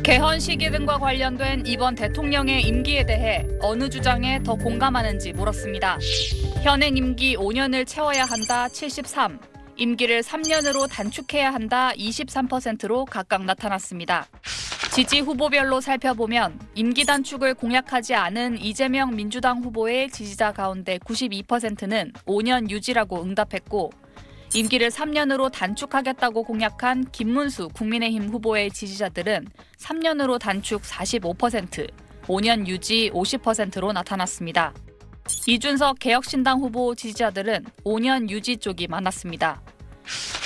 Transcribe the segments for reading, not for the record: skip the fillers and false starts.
개헌 시기 등과 관련된 이번 대통령의 임기에 대해 어느 주장에 더 공감하는지 물었습니다. 현행 임기 5년을 채워야 한다 73, 임기를 3년으로 단축해야 한다 23%로 각각 나타났습니다. 지지 후보별로 살펴보면 임기 단축을 공약하지 않은 이재명 민주당 후보의 지지자 가운데 92%는 5년 유지라고 응답했고, 임기를 3년으로 단축하겠다고 공약한 김문수 국민의힘 후보의 지지자들은 3년으로 단축 45%, 5년 유지 50%로 나타났습니다. 이준석 개혁신당 후보 지지자들은 5년 유지 쪽이 많았습니다.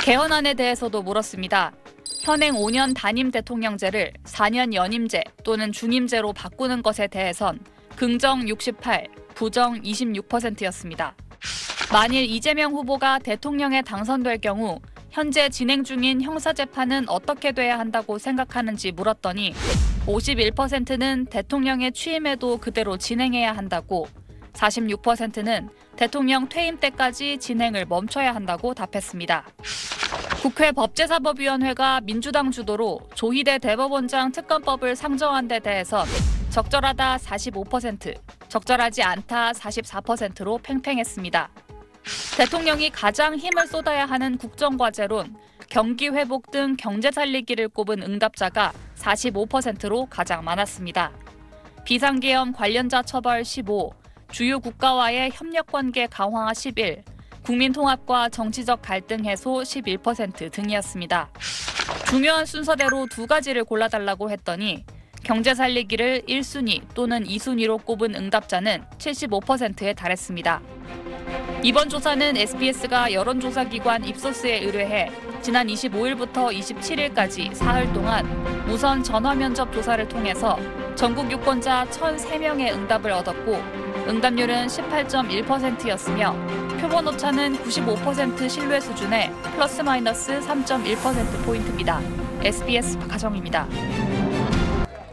개헌안에 대해서도 물었습니다. 현행 5년 단임 대통령제를 4년 연임제 또는 중임제로 바꾸는 것에 대해선 긍정 68, 부정 26%였습니다. 만일 이재명 후보가 대통령에 당선될 경우 현재 진행 중인 형사재판은 어떻게 돼야 한다고 생각하는지 물었더니 51%는 대통령의 취임에도 그대로 진행해야 한다고, 46%는 대통령 퇴임 때까지 진행을 멈춰야 한다고 답했습니다. 국회 법제사법위원회가 민주당 주도로 조희대 대법원장 특검법을 상정한 데 대해선 적절하다 45%, 적절하지 않다 44%로 팽팽했습니다. 대통령이 가장 힘을 쏟아야 하는 국정과제론, 경기 회복 등 경제 살리기를 꼽은 응답자가 45%로 가장 많았습니다. 비상계엄 관련자 처벌 15, 주요 국가와의 협력관계 강화 11, 국민통합과 정치적 갈등 해소 11% 등이었습니다. 중요한 순서대로 두 가지를 골라달라고 했더니 경제 살리기를 1순위 또는 2순위로 꼽은 응답자는 75%에 달했습니다. 이번 조사는 SBS가 여론조사기관 입소스에 의뢰해 지난 25일부터 27일까지 사흘 동안 무선 전화면접 조사를 통해서 전국 유권자 1,003명의 응답을 얻었고, 응답률은 18.1%였으며 표본 오차는 95% 신뢰 수준의 플러스 마이너스 3.1%포인트입니다. SBS 박하정입니다.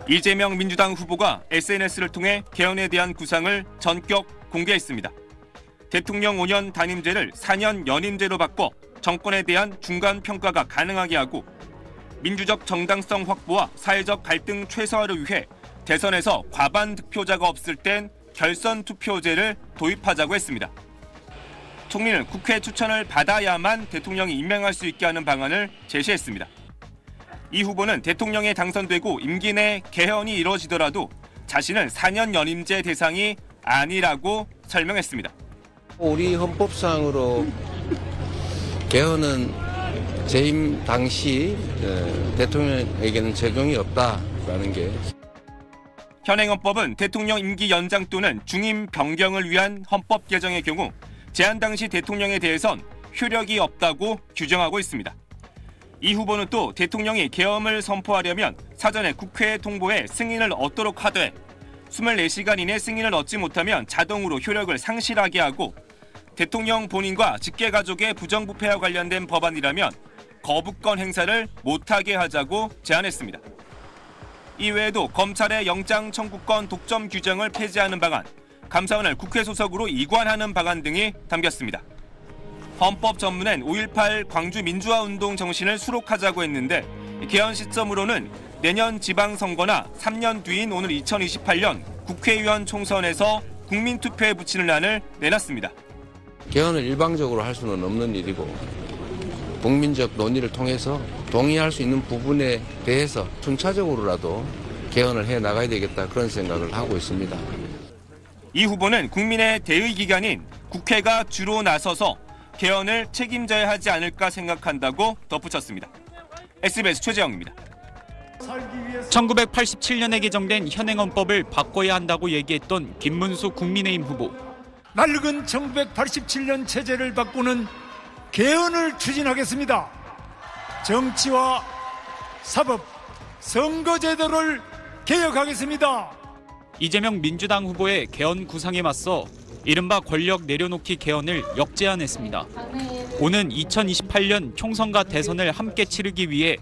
이재명 민주당 후보가 SNS를 통해 개헌에 대한 구상을 전격 공개했습니다. 대통령 5년 단임제를 4년 연임제로 바꿔 정권에 대한 중간 평가가 가능하게 하고, 민주적 정당성 확보와 사회적 갈등 최소화를 위해 대선에서 과반 득표자가 없을 땐 결선 투표제를 도입하자고 했습니다. 총리는 국회 추천을 받아야만 대통령이 임명할 수 있게 하는 방안을 제시했습니다. 이 후보는 대통령에 당선되고 임기 내 개헌이 이뤄지더라도 자신은 4년 연임제 대상이 아니라고 설명했습니다. 우리 헌법상으로 개헌은 재임 당시 대통령에게는 적용이 없다라는 게. 현행 헌법은 대통령 임기 연장 또는 중임 변경을 위한 헌법 개정의 경우 제한 당시 대통령에 대해선 효력이 없다고 규정하고 있습니다. 이 후보는 또 대통령이 계엄을 선포하려면 사전에 국회에 통보해 승인을 얻도록 하되 24시간 이내 승인을 얻지 못하면 자동으로 효력을 상실하게 하고, 대통령 본인과 직계가족의 부정부패와 관련된 법안이라면 거부권 행사를 못하게 하자고 제안했습니다. 이외에도 검찰의 영장 청구권 독점 규정을 폐지하는 방안, 감사원을 국회 소속으로 이관하는 방안 등이 담겼습니다. 헌법 전문엔 5.18 광주 민주화운동 정신을 수록하자고 했는데, 개헌 시점으로는 내년 지방선거나 3년 뒤인 오늘 2028년 국회의원 총선에서 국민투표에 붙이는 안을 내놨습니다. 개헌을 일방적으로 할 수는 없는 일이고, 국민적 논의를 통해서 동의할 수 있는 부분에 대해서 순차적으로라도 개헌을 해 나가야 되겠다, 그런 생각을 하고 있습니다. 이 후보는 국민의 대의 기관인 국회가 주로 나서서 개헌을 책임져야 하지 않을까 생각한다고 덧붙였습니다. SBS 최재영입니다. 1987년에 개정된 현행헌법을 바꿔야 한다고 얘기했던 김문수 국민의힘 후보. 낡은 1987년 체제를 바꾸는 개헌을 추진하겠습니다. 정치와 사법, 선거제도를 개혁하겠습니다. 이재명 민주당 후보의 개헌 구상에 맞서 이른바 권력 내려놓기 개헌을 역제안했습니다. 오는 2028년 총선과 대선을 함께 치르기 위해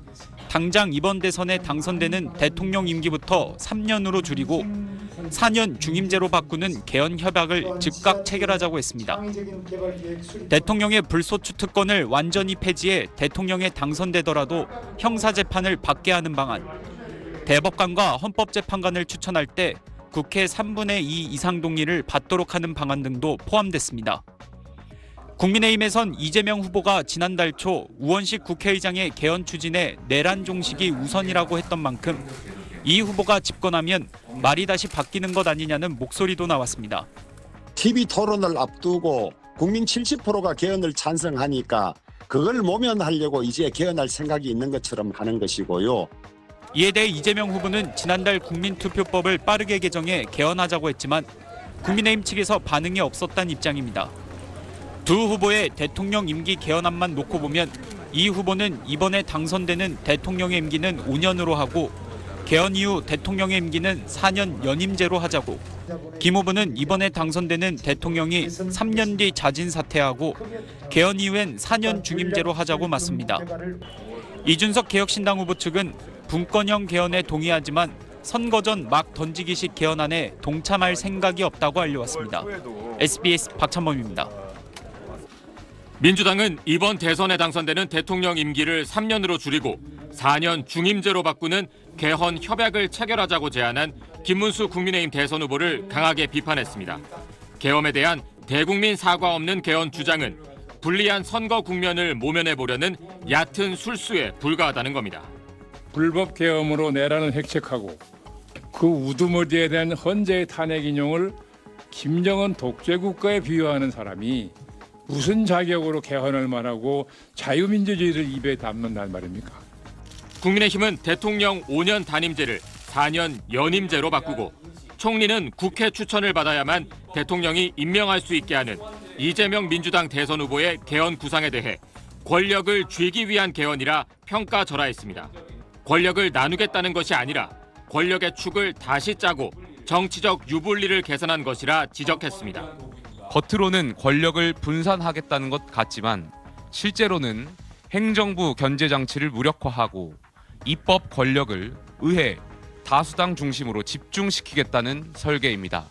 당장 이번 대선에 당선되는 대통령 임기부터 3년으로 줄이고 4년 중임제로 바꾸는 개헌 협약을 즉각 체결하자고 했습니다. 대통령의 불소추 특권을 완전히 폐지해 대통령에 당선되더라도 형사재판을 받게 하는 방안, 대법관과 헌법재판관을 추천할 때 국회 3분의 2 이상 동의를 받도록 하는 방안 등도 포함됐습니다. 국민의힘에선 이재명 후보가 지난달 초 우원식 국회의장의 개헌 추진에 내란 종식이 우선이라고 했던 만큼 이 후보가 집권하면 말이 다시 바뀌는 것 아니냐는 목소리도 나왔습니다. TV 토론을 앞두고 국민 70%가 개헌을 찬성하니까 그걸 모면하려고 이제 개헌할 생각이 있는 것처럼 하는 것이고요. 이에 대해 이재명 후보는 지난달 국민투표법을 빠르게 개정해 개헌하자고 했지만 국민의힘 측에서 반응이 없었다는 입장입니다. 두 후보의 대통령 임기 개헌안만 놓고 보면 이 후보는 이번에 당선되는 대통령의 임기는 5년으로 하고 개헌 이후 대통령의 임기는 4년 연임제로 하자고, 김 후보는 이번에 당선되는 대통령이 3년 뒤 자진 사퇴하고 개헌 이후엔 4년 중임제로 하자고 맞습니다. 이준석 개혁신당 후보 측은 분권형 개헌에 동의하지만 선거 전 막 던지기식 개헌안에 동참할 생각이 없다고 알려왔습니다. SBS 박찬범입니다. 민주당은 이번 대선에 당선되는 대통령 임기를 3년으로 줄이고 4년 중임제로 바꾸는 개헌 협약을 체결하자고 제안한 김문수 국민의힘 대선 후보를 강하게 비판했습니다. 계엄에 대한 대국민 사과 없는 개헌 주장은 불리한 선거 국면을 모면해보려는 얕은 술수에 불과하다는 겁니다. 불법 계엄으로 내란을 획책하고 그 우두머리에 대한 헌재의 탄핵 인용을 김정은 독재국가에 비유하는 사람이 무슨 자격으로 개헌을 말하고 자유민주주의를 입에 담는단 말입니까? 국민의힘은 대통령 5년 단임제를 4년 연임제로 바꾸고 총리는 국회 추천을 받아야만 대통령이 임명할 수 있게 하는 이재명 민주당 대선 후보의 개헌 구상에 대해 권력을 쥐기 위한 개헌이라 평가절하했습니다. 권력을 나누겠다는 것이 아니라 권력의 축을 다시 짜고 정치적 유불리를 개선한 것이라 지적했습니다. 겉으로는 권력을 분산하겠다는 것 같지만 실제로는 행정부 견제 장치를 무력화하고 입법 권력을 의회, 다수당 중심으로 집중시키겠다는 설계입니다.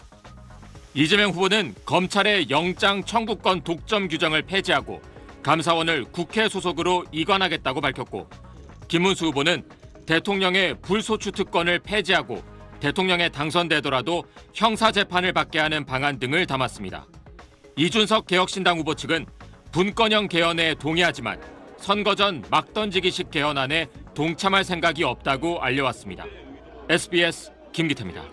이재명 후보는 검찰의 영장 청구권 독점 규정을 폐지하고 감사원을 국회 소속으로 이관하겠다고 밝혔고, 김문수 후보는 대통령의 불소추 특권을 폐지하고 대통령에 당선되더라도 형사재판을 받게 하는 방안 등을 담았습니다. 이준석 개혁신당 후보 측은 분권형 개헌에 동의하지만 선거 전 막 던지기식 개헌안에 동참할 생각이 없다고 알려왔습니다. SBS 김기태입니다.